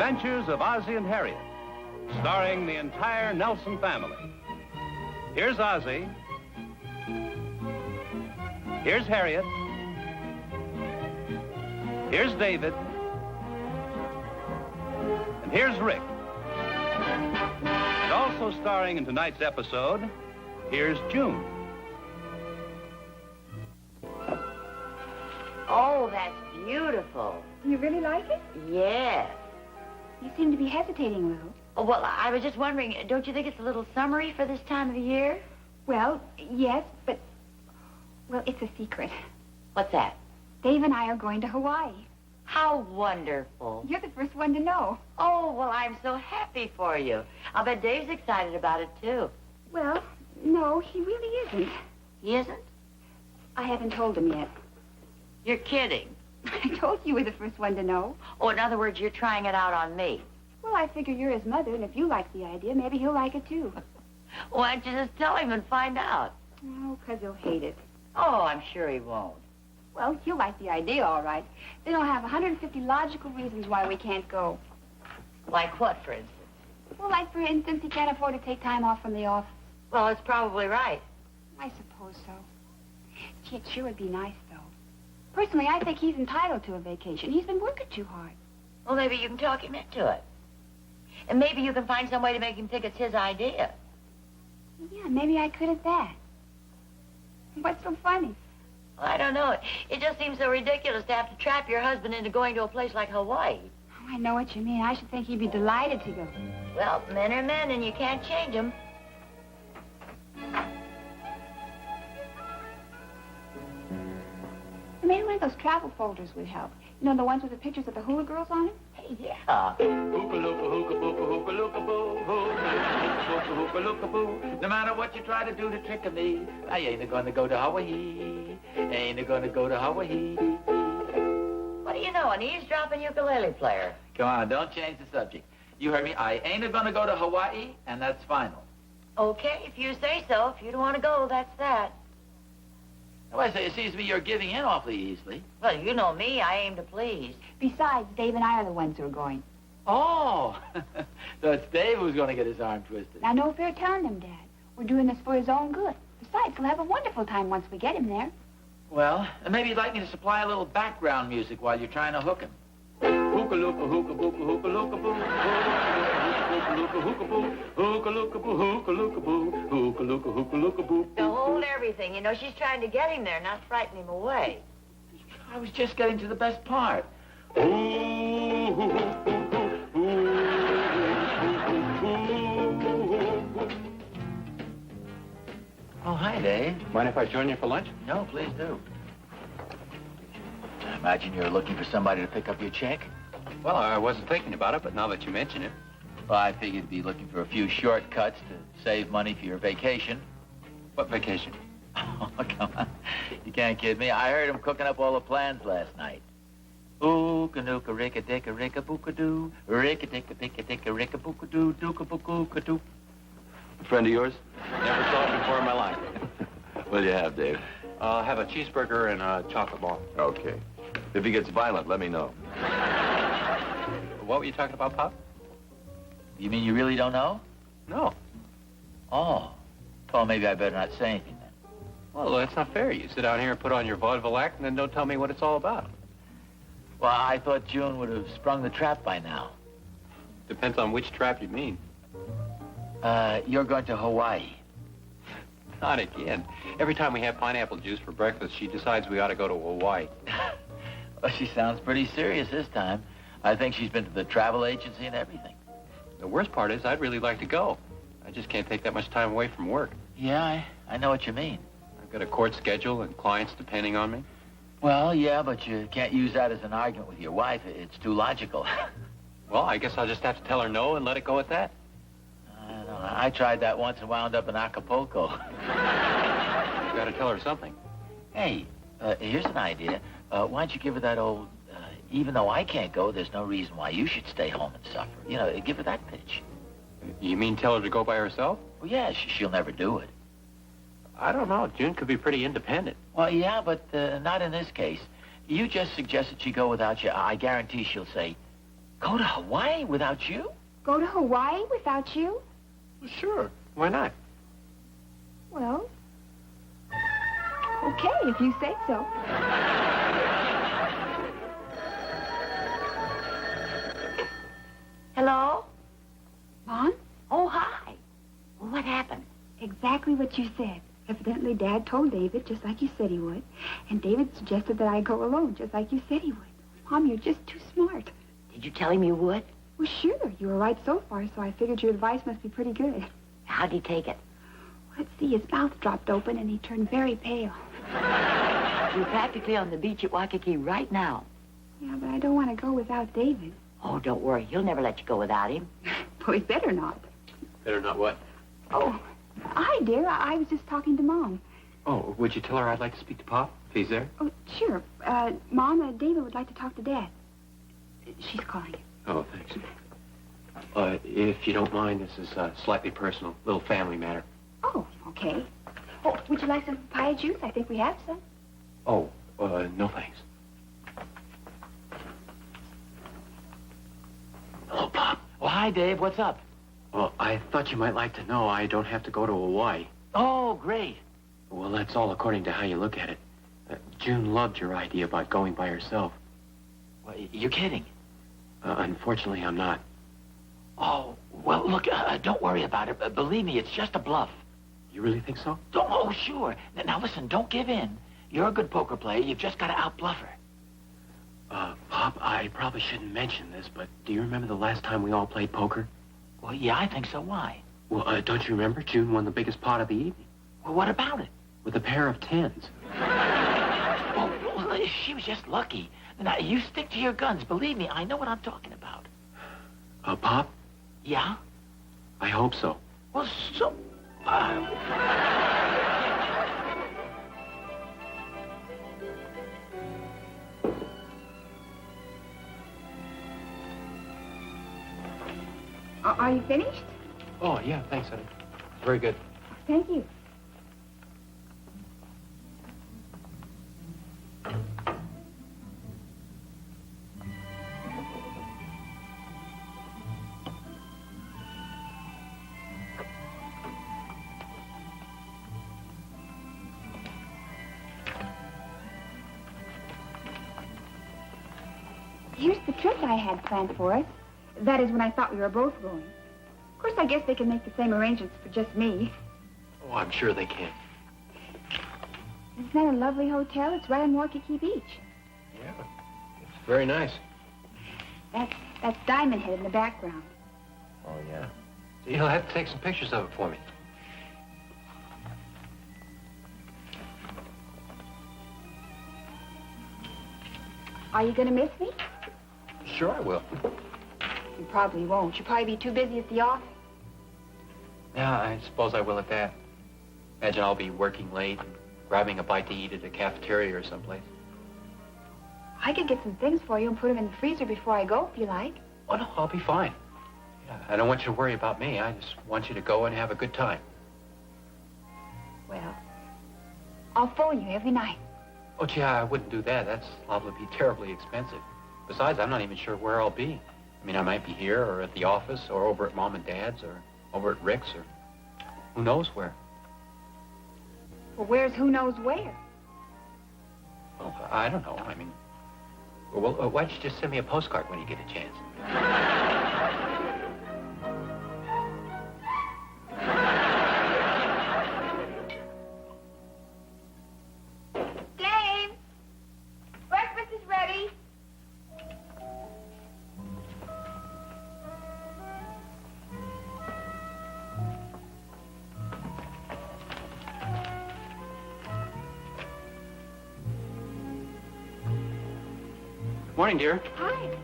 Adventures of Ozzie and Harriet, starring the entire Nelson family. Here's Ozzie. Here's Harriet. Here's David. And here's Rick. And also starring in tonight's episode, here's June. Oh, that's beautiful. You really like it? Yes. You seem to be hesitating a little. Oh, well, I was just wondering, don't you think it's a little summery for this time of the year? Well, yes, but... Well, it's a secret. What's that? Dave and I are going to Hawaii. How wonderful. You're the first one to know. Oh, well, I'm so happy for you. I'll bet Dave's excited about it, too. Well, no, he really isn't. He isn't? I haven't told him yet. You're kidding. I told you were the first one to know. Oh, in other words, you're trying it out on me. Well, I figure you're his mother, and if you like the idea, maybe he'll like it, too. Why don't you just tell him and find out? Oh, 'cause he'll hate it. Oh, I'm sure he won't. Well, he'll like the idea, all right. Then he'll have 150 logical reasons why we can't go. Like what, for instance? Well, like, for instance, he can't afford to take time off from the office. Well, it's probably right. I suppose so. Gee, it sure would be nice, though. Personally, I think he's entitled to a vacation. He's been working too hard. Well, maybe you can talk him into it. And maybe you can find some way to make him think it's his idea. Yeah, maybe I could at that. What's so funny? Well, I don't know. It just seems so ridiculous to have to trap your husband into going to a place like Hawaii. Oh, I know what you mean. I should think he'd be delighted to go. Well, men are men, and you can't change them. Maybe one of those travel folders would help. You know, the ones with the pictures of the hula girls on it? Hey, yeah. No matter what you try to do to trick me, I ain't gonna go to Hawaii. Ain't gonna go to Hawaii. What do you know, an eavesdropping ukulele player? Come on, don't change the subject. You heard me. I ain't gonna go to Hawaii, and that's final. Okay, if you say so. If you don't want to go, that's that. Well, I say, it seems to me you're giving in awfully easily. Well, you know me. I aim to please. Besides, Dave and I are the ones who are going. Oh, so it's Dave who's going to get his arm twisted. Now, no fair telling him, Dad. We're doing this for his own good. Besides, we'll have a wonderful time once we get him there. Well, maybe you'd like me to supply a little background music while you're trying to hook him. Hook-a-looka, hook-a-booka, hook-a-looka-boo. Hook-a-looka-boo, hook-a-looka-boo, hook-a-looka-boo, hook-a-looka, hook-a-looka-boo. Now, hold everything. You know, she's trying to get him there, not frighten him away. I was just getting to the best part. Oh, hi, Dave. Mind if I join you for lunch? No, please do. I imagine you're looking for somebody to pick up your check. Well, I wasn't thinking about it, but now that you mention it. Well, I figured you'd be looking for a few shortcuts to save money for your vacation. What vacation? Oh, come on. You can't kid me. I heard him cooking up all the plans last night. Ooka-nooka, ricka-dicka, ricka-booka-doo, ricka-dicka-dicka-dicka, ricka-booka-doo, dooka-booka-doo. A friend of yours? Never saw it before in my life. What'll you have, Dave? I'll have a cheeseburger and a chocolate bar. Okay. If he gets violent, let me know. What were you talking about, Pop? You mean you really don't know? No. Oh. Well, maybe I better not say anything then. Well, that's not fair. You sit down here and put on your vaudeville act and then don't tell me what it's all about. Well, I thought June would have sprung the trap by now. Depends on which trap you mean. You're going to Hawaii. Not again. Every time we have pineapple juice for breakfast, she decides we ought to go to Hawaii. Well, she sounds pretty serious this time. I think she's been to the travel agency and everything. The worst part is I'd really like to go. I just can't take that much time away from work. Yeah, I know what you mean. I've got a court schedule and clients depending on me. Well, yeah, but you can't use that as an argument with your wife. It's too logical. Well, I guess I'll just have to tell her no and let it go at that. I don't know. I tried that once and wound up in Acapulco. You gotta tell her something. Hey, here's an idea. Why don't you give her that old, even though I can't go, there's no reason why you should stay home and suffer. You know, give her that pitch. You mean tell her to go by herself? Well, yeah, she'll never do it. I don't know. June could be pretty independent. Well, yeah, but not in this case. You just suggest that she go without you. I guarantee she'll say, Go to Hawaii without you? Go to Hawaii without you? Well, sure. Why not? Well, okay, if you say so. Hello? Mom? Oh, hi. Well, what happened? Exactly what you said. Evidently, Dad told David, just like you said he would. And David suggested that I go alone, just like you said he would. Mom, you're just too smart. Did you tell him you would? Well, sure. You were right so far, so I figured your advice must be pretty good. How'd he take it? Let's see, his mouth dropped open and he turned very pale. You're practically on the beach at Waikiki right now. Yeah, but I don't want to go without David. Oh, don't worry. He'll never let you go without him. Well, he better not. Better not what? Oh, hi, dear. I was just talking to Mom. Oh, would you tell her I'd like to speak to Pop, if he's there? Oh, sure. Mom, David would like to talk to Dad. She's calling. Oh, thanks. If you don't mind, this is slightly personal, little family matter. Oh, okay. Oh, would you like some papaya juice? I think we have some. Oh, no thanks. Hello, Pop. Oh, hi, Dave. What's up? Well, I thought you might like to know I don't have to go to Hawaii. Oh, great. Well, that's all according to how you look at it. June loved your idea about going by herself. Well, you're kidding. Unfortunately, I'm not. Oh, well, look, don't worry about it. Believe me, it's just a bluff. You really think so? Oh, sure. Now, listen, don't give in. You're a good poker player. You've just got to outbluff her. Pop, I probably shouldn't mention this, but do you remember the last time we all played poker? Well, yeah, I think so. Why? Well, don't you remember? June won the biggest pot of the evening. Well, what about it? With a pair of tens. Oh, well, she was just lucky. Now, you stick to your guns. Believe me, I know what I'm talking about. Pop? Yeah? I hope so. Well, so... Are you finished? Oh, yeah, thanks, honey. Very good. Thank you. Here's the trip I had planned for us. That is when I thought we were both going. Of course, I guess they can make the same arrangements for just me. Oh, I'm sure they can. Isn't that a lovely hotel? It's right on Waikiki Beach. Yeah, it's very nice. That's Diamond Head in the background. Oh, yeah. So you'll have to take some pictures of it for me. Are you going to miss me? Sure I will. You probably won't. You'll probably be too busy at the office. Yeah, I suppose I will at that. Imagine I'll be working late and grabbing a bite to eat at a cafeteria or someplace. I could get some things for you and put them in the freezer before I go, if you like. Oh, no, I'll be fine. Yeah, I don't want you to worry about me. I just want you to go and have a good time. Well, I'll phone you every night. Oh, gee, I wouldn't do that. That's liable to be terribly expensive. Besides, I'm not even sure where I'll be. I mean, I might be here or at the office or over at Mom and Dad's or over at Rick's or who knows where. Well, where's who knows where? Well, I don't know. I mean, well, why don't you just send me a postcard when you get a chance? Dave! Breakfast is ready. Morning, dear. Hi.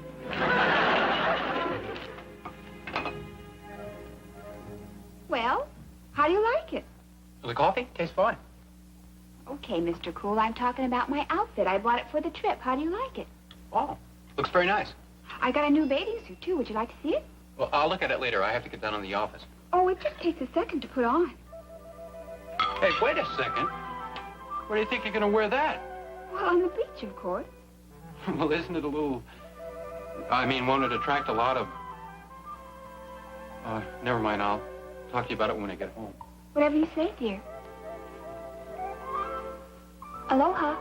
Well, how do you like it? The coffee tastes fine. Okay, Mr. Cool, I'm talking about my outfit. I bought it for the trip. How do you like it? Oh, looks very nice. I got a new bathing suit, too. Would you like to see it? Well, I'll look at it later. I have to get down in the office. Oh, it just takes a second to put on. Hey, wait a second. Where do you think you're going to wear that? Well, on the beach, of course. Well, isn't it a little I mean, won't it attract a lot of... never mind, I'll talk to you about it when I get home. Whatever you say, dear. Aloha.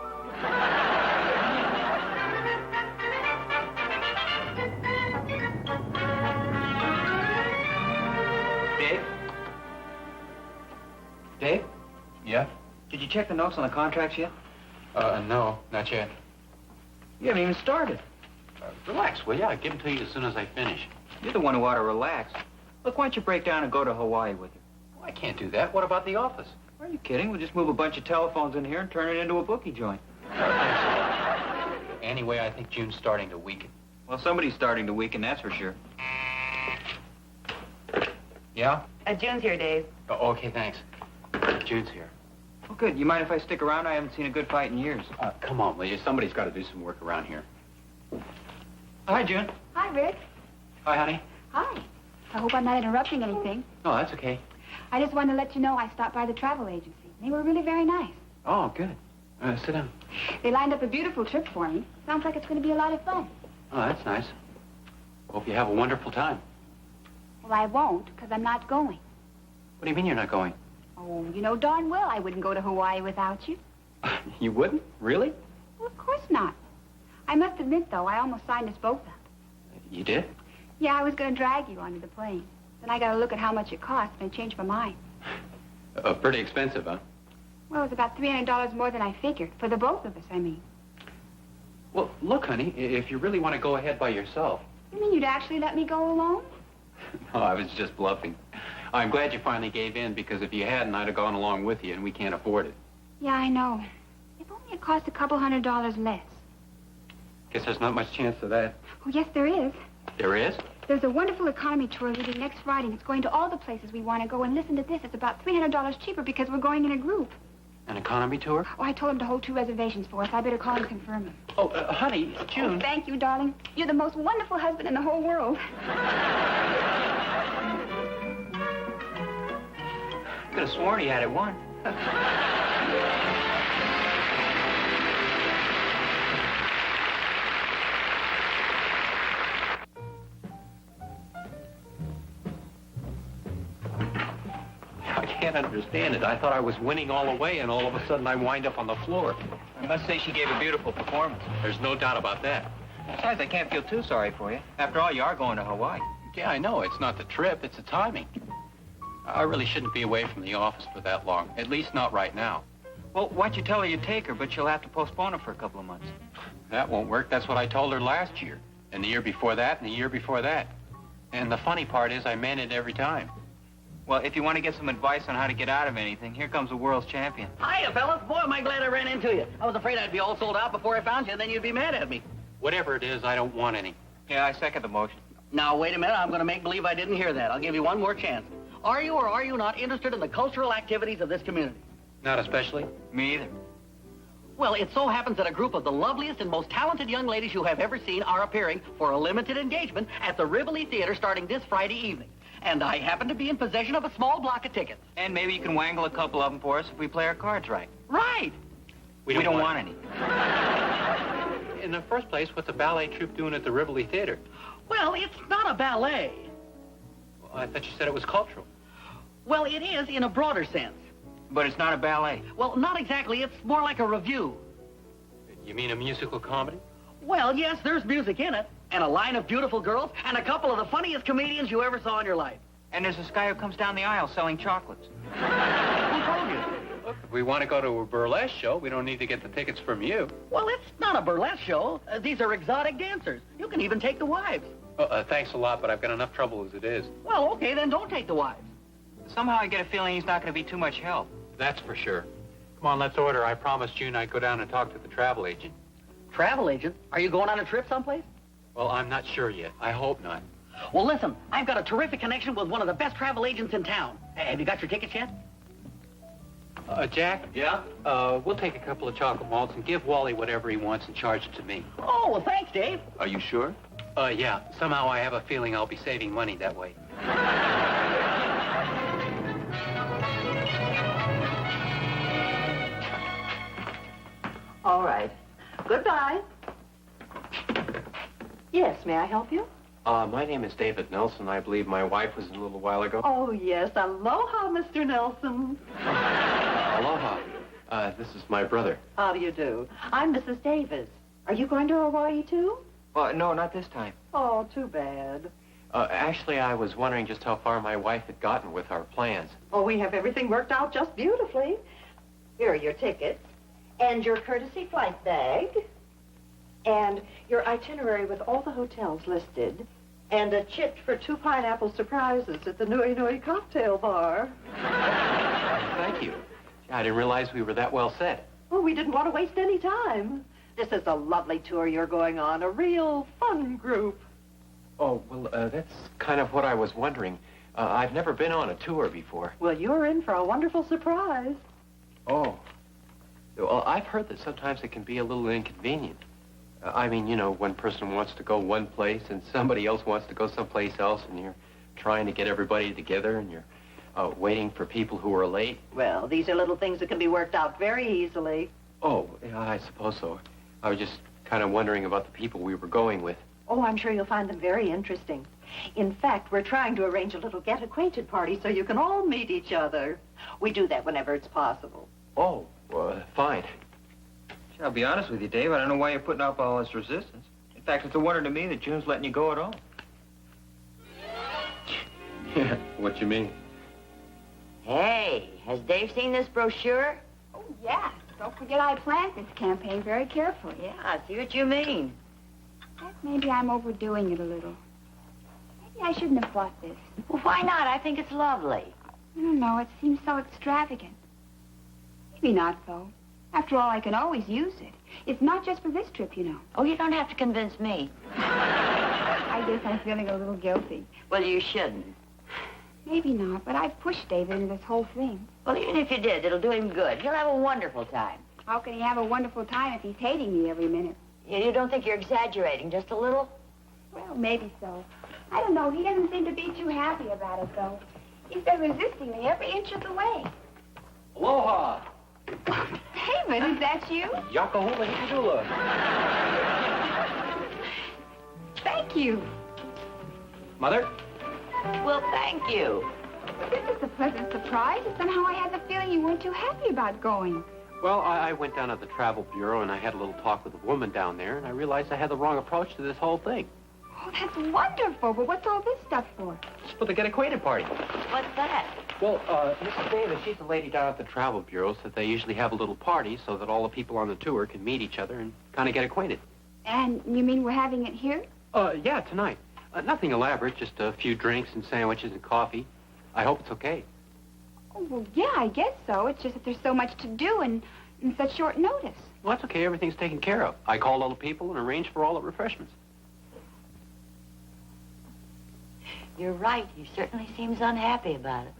Dave? Dave? Yeah? Did you check the notes on the contracts yet? No, not yet. You haven't even started. Relax, will ya? I'll give them to you as soon as I finish. You're the one who ought to relax. Look, why don't you break down and go to Hawaii with you? Well, I can't do that. What about the office? Are you kidding? We'll just move a bunch of telephones in here and turn it into a bookie joint. Anyway, I think June's starting to weaken. Well, somebody's starting to weaken, that's for sure. Yeah? June's here, Dave. Oh, okay, thanks. June's here. Oh, good. You mind if I stick around? I haven't seen a good fight in years. Come on, will you? Somebody's got to do some work around here. Hi, June. Hi, Rick. Hi, honey. Hi. I hope I'm not interrupting anything. Oh, that's okay. I just wanted to let you know I stopped by the travel agency. They were really very nice. Oh, good. Sit down. They lined up a beautiful trip for me. Sounds like it's going to be a lot of fun. Oh, that's nice. Hope you have a wonderful time. Well, I won't, because I'm not going. What do you mean you're not going? Oh, you know darn well I wouldn't go to Hawaii without you. You wouldn't? Really? Well, of course not. I must admit, though, I almost signed us both up. You did? Yeah, I was going to drag you onto the plane. Then I got to look at how much it cost, and I changed my mind. Pretty expensive, huh? Well, it was about $300 more than I figured. For the both of us, I mean. Well, look, honey, if you really want to go ahead by yourself... You mean you'd actually let me go alone? No, I was just bluffing. I'm glad you finally gave in, because if you hadn't, I'd have gone along with you, and we can't afford it. Yeah, I know. If only it cost a couple $100 less. Guess there's not much chance of that. Oh, yes, there is. There is? There's a wonderful economy tour leaving next Friday. It's going to all the places we want to go. And listen to this. It's about $300 cheaper because we're going in a group. An economy tour? Oh, I told him to hold 2 reservations for us. I better call and confirm it. Oh, honey, June. Oh, thank you, darling. You're the most wonderful husband in the whole world. Could have sworn he had it won. I can't understand it. I thought I was winning all the way, and all of a sudden I wind up on the floor. I must say she gave a beautiful performance. There's no doubt about that. Besides, I can't feel too sorry for you. After all, you are going to Hawaii. Yeah, I know. It's not the trip. It's the timing. I really shouldn't be away from the office for that long. At least not right now. Well, why'd you tell her you'd take her, but she'll have to postpone it for a couple of months? That won't work. That's what I told her last year. And the year before that, and the year before that. And the funny part is I meant it every time. Well, if you want to get some advice on how to get out of anything, here comes the world's champion. Hiya, fellas. Boy, am I glad I ran into you. I was afraid I'd be all sold out before I found you, and then you'd be mad at me. Whatever it is, I don't want any. Yeah, I second the motion. Now, wait a minute. I'm going to make believe I didn't hear that. I'll give you one more chance. Are you or are you not interested in the cultural activities of this community? Not especially. Me either. Well, it so happens that a group of the loveliest and most talented young ladies you have ever seen are appearing for a limited engagement at the Rivoli Theater starting this Friday evening. And I happen to be in possession of a small block of tickets. And maybe you can wangle a couple of them for us if we play our cards right. Right. We don't want any. In the first place, what's a ballet troupe doing at the Rivoli Theater? Well, it's not a ballet. Well, I thought you said it was cultural. Well, it is in a broader sense. But it's not a ballet. Well, not exactly. It's more like a revue. You mean a musical comedy? Well, yes, there's music in it, and a line of beautiful girls, and a couple of the funniest comedians you ever saw in your life. And there's this guy who comes down the aisle selling chocolates. Who told you? Look, if we want to go to a burlesque show, we don't need to get the tickets from you. Well, it's not a burlesque show. These are exotic dancers. You can even take the wives. Thanks a lot, but I've got enough trouble as it is. Well, okay, then don't take the wives. Somehow I get a feeling he's not going to be too much help. That's for sure. Come on, let's order. I promised June I'd go down and talk to the travel agent. Travel agent? Are you going on a trip someplace? Well, I'm not sure yet. I hope not. Well, listen, I've got a terrific connection with one of the best travel agents in town. Hey, have you got your tickets yet? Jack? Yeah? We'll take a couple of chocolate malts and give Wally whatever he wants and charge it to me. Oh, well, thanks, Dave. Are you sure? Yeah. Somehow I have a feeling I'll be saving money that way. All right. Goodbye. Yes, may I help you? My name is David Nelson. I believe my wife was in a little while ago. Oh, yes. Aloha, Mr. Nelson. Aloha. This is my brother. How do you do? I'm Mrs. Davis. Are you going to Hawaii, too? Well, no, not this time. Oh, too bad. Actually, I was wondering just how far my wife had gotten with our plans. Oh, we have everything worked out just beautifully. Here are your tickets, and your courtesy flight bag, and your itinerary with all the hotels listed, and a chit for 2 pineapple surprises at the Nui Nui cocktail bar. Thank you. I didn't realize we were that well set. Oh, we didn't want to waste any time. This is a lovely tour you're going on, a real fun group. Oh, well, that's kind of what I was wondering. I've never been on a tour before. Well, you're in for a wonderful surprise. Oh. Well, I've heard that sometimes it can be a little inconvenient. I mean, you know, one person wants to go one place and somebody else wants to go someplace else, and you're trying to get everybody together, and you're waiting for people who are late. Well, these are little things that can be worked out very easily. Oh, yeah, I suppose so. I was just kind of wondering about the people we were going with. Oh, I'm sure you'll find them very interesting. In fact, we're trying to arrange a little get-acquainted party so you can all meet each other. We do that whenever it's possible. Oh, fine. I'll be honest with you, Dave. I don't know why you're putting up all this resistance. In fact, it's a wonder to me that June's letting you go at all. Yeah, what you mean? Hey, has Dave seen this brochure? Oh, yeah. Don't forget I planned this campaign very carefully. Yeah, I see what you mean. Maybe I'm overdoing it a little. Maybe I shouldn't have bought this. Well, why not? I think it's lovely. I don't know. It seems so extravagant. Maybe not, though. After all, I can always use it. It's not just for this trip, you know. Oh, you don't have to convince me. I guess I'm feeling a little guilty. Well, you shouldn't. Maybe not, but I've pushed David into this whole thing. Well, even if you did, it'll do him good. He'll have a wonderful time. How can he have a wonderful time if he's hating me every minute? You don't think you're exaggerating just a little? Well, maybe so. I don't know. He doesn't seem to be too happy about it, though. He's been resisting me every inch of the way. Aloha! David, is that you? Yakahula Hikadula. Thank you. Mother? Well, thank you. This is a pleasant surprise. Somehow I had the feeling you weren't too happy about going. Well, I went down to the travel bureau and I had a little talk with a woman down there, and I realized I had the wrong approach to this whole thing. Oh, that's wonderful. But what's all this stuff for? It's for the get-acquainted party. What's that? Well, Mrs. Davis, she's the lady down at the travel bureau, said they usually have a little party so that all the people on the tour can meet each other and kind of get acquainted. And you mean we're having it here? Yeah, tonight. Nothing elaborate, just a few drinks and sandwiches and coffee. I hope it's okay. Oh, well, yeah, I guess so. It's just that there's so much to do and in such short notice. Well, that's okay. Everything's taken care of. I called all the people and arranged for all the refreshments. You're right. He certainly seems unhappy about it.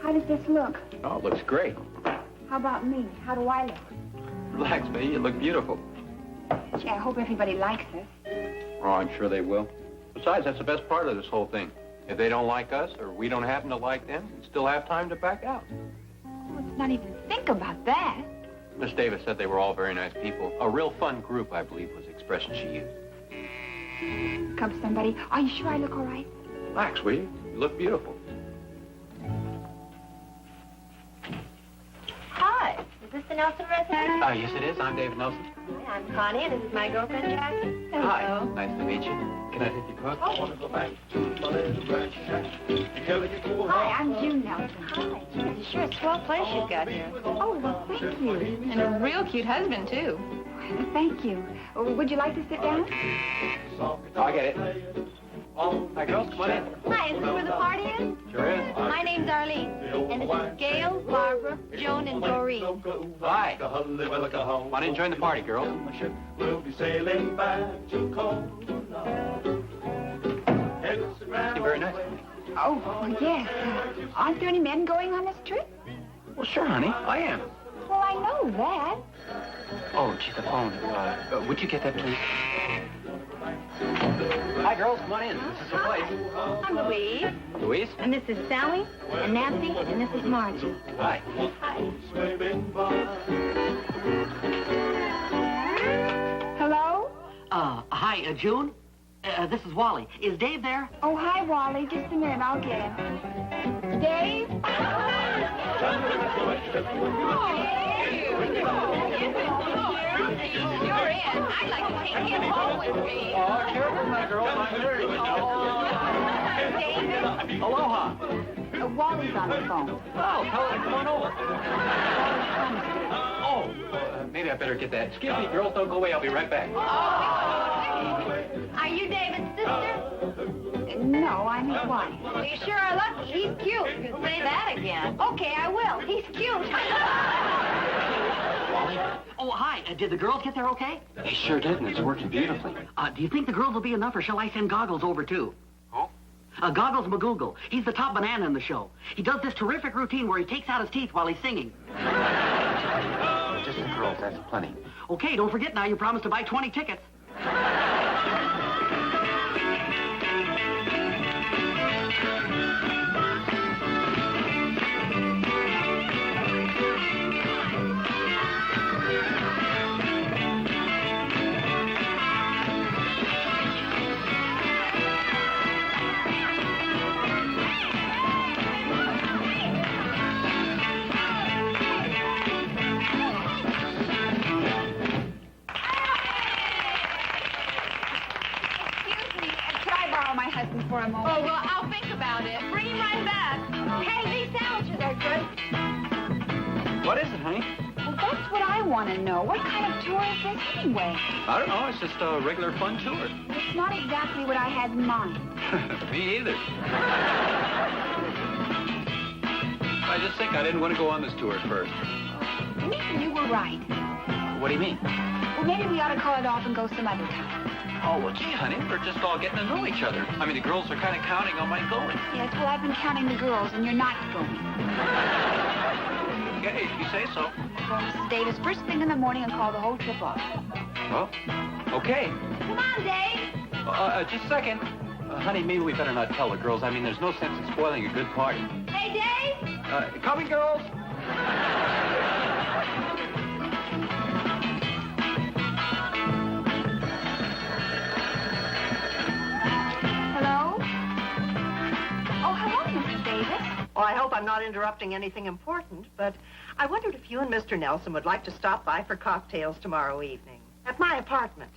How does this look? Oh, it looks great. How about me? How do I look? Relax, baby. You look beautiful. Gee, I hope everybody likes us. Oh, I'm sure they will. Besides, that's the best part of this whole thing. If they don't like us or we don't happen to like them, we still have time to back out. Oh, let's not even think about that. Miss Davis said they were all very nice people. A real fun group, I believe, was the expression she used. Come, somebody. Are you sure I look all right? Relax, will you? You look beautiful. Hi, is this the Nelson residence? Yes, it is. I'm David Nelson. Hi, I'm Connie, and this is my girlfriend, Jackie. Hello. Hi. Nice to meet you. Can I take your coat? Hi, I'm June Nelson. Hi. It's sure a swell place you've got here. Oh, well, thank you. And a real cute husband, too. Thank you. Would you like to sit down? Oh, I get it. Hi, girls. Come on in. Hi, is this where the party is? Sure is. My name's Arlene. And this is Gail, Barbara, Joan, and Doreen. Hi. Come on in, join the party, girls. We'll be sailing back to You're very nice. Oh, well, yes. Aren't there any men going on this trip? Well, sure, honey. I am. Well, I know that. Oh, gee, the phone. Would you get that, please? Hi, girls. Come on in. This is the place. I'm Louise. Louise? And this is Sally, and Nancy, and this is Margie. Hi. Hello? Hi, June. This is Wally. Is Dave there? Oh, hi, Wally. Just a minute. I'll get him. Dave? You're in. I'd like to take him home with me. Oh, careful, my girl. David? Aloha. Wally's on the phone. Oh, tell her to come on over. Oh, maybe I better get that. Excuse me, girls. Don't go away. I'll be right back. Are you David's sister? No, I'm his wife. Well, you sure are lucky. He's cute. You can say that again. Okay, I will. He's cute. Wally? Oh, hi. Did the girls get there okay? They sure did, and it's working beautifully. Do you think the girls will be enough, or shall I send Goggles over, too? Who? Goggles McGoogle. He's the top banana in the show. He does this terrific routine where he takes out his teeth while he's singing. Just the girls. That's plenty. Okay, don't forget now, you promised to buy 20 tickets. For a moment. Oh, well, I'll think about it. Bring him right back. Hey, these sandwiches are good. What is it, honey? Well, that's what I want to know. What kind of tour is this anyway? I don't know. It's just a regular fun tour. It's not exactly what I had in mind. Me either. I just think I didn't want to go on this tour at first. Maybe you were right. What do you mean? Well, maybe we ought to call it off and go some other time. Oh, well, gee, honey, we're just all getting to know each other. I mean, the girls are kind of counting on my going. Yes, well, I've been counting the girls, and you're not going. Yeah, if you say so. Well, Mrs. Davis, first thing in the morning and call the whole trip off. Well, okay. Come on, Dave. Just a second. Honey, maybe we better not tell the girls. I mean, there's no sense in spoiling a good party. Hey, Dave. Coming, girls. Well, I hope I'm not interrupting anything important, but I wondered if you and Mr. Nelson would like to stop by for cocktails tomorrow evening at my apartment.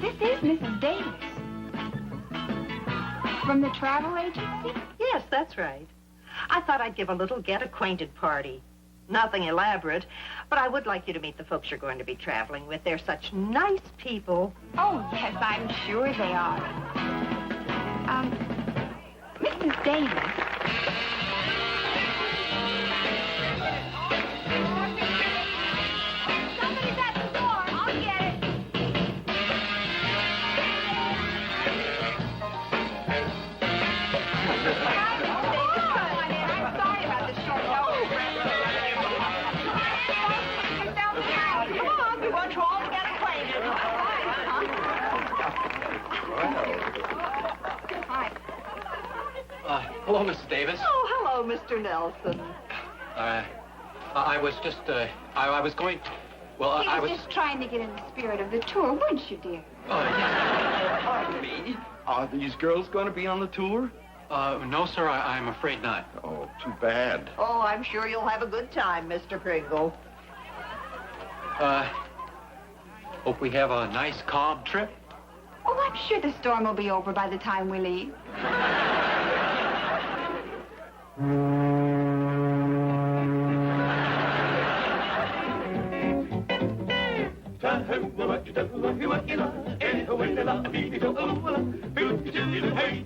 This is Mrs. Davis. From the travel agency? Yes, that's right. I thought I'd give a little get-acquainted party. Nothing elaborate, but I would like you to meet the folks you're going to be traveling with. They're such nice people. Oh, yes, I'm sure they are. Mrs. Davis. Somebody's at the door. I'll get it. I'm sorry about the short notice. Come on, we want you all to get acquainted. Hello, Mrs. Davis. Oh, hello, Mr. Nelson. I was just, I was going... Well, He was just trying to get in the spirit of the tour, weren't you, dear? Yes. Pardon me. Are these girls going to be on the tour? No, sir, I'm afraid not. Oh, too bad. Oh, I'm sure you'll have a good time, Mr. Pringle. Hope we have a nice, calm trip. Oh, I'm sure the storm will be over by the time we leave. Hey,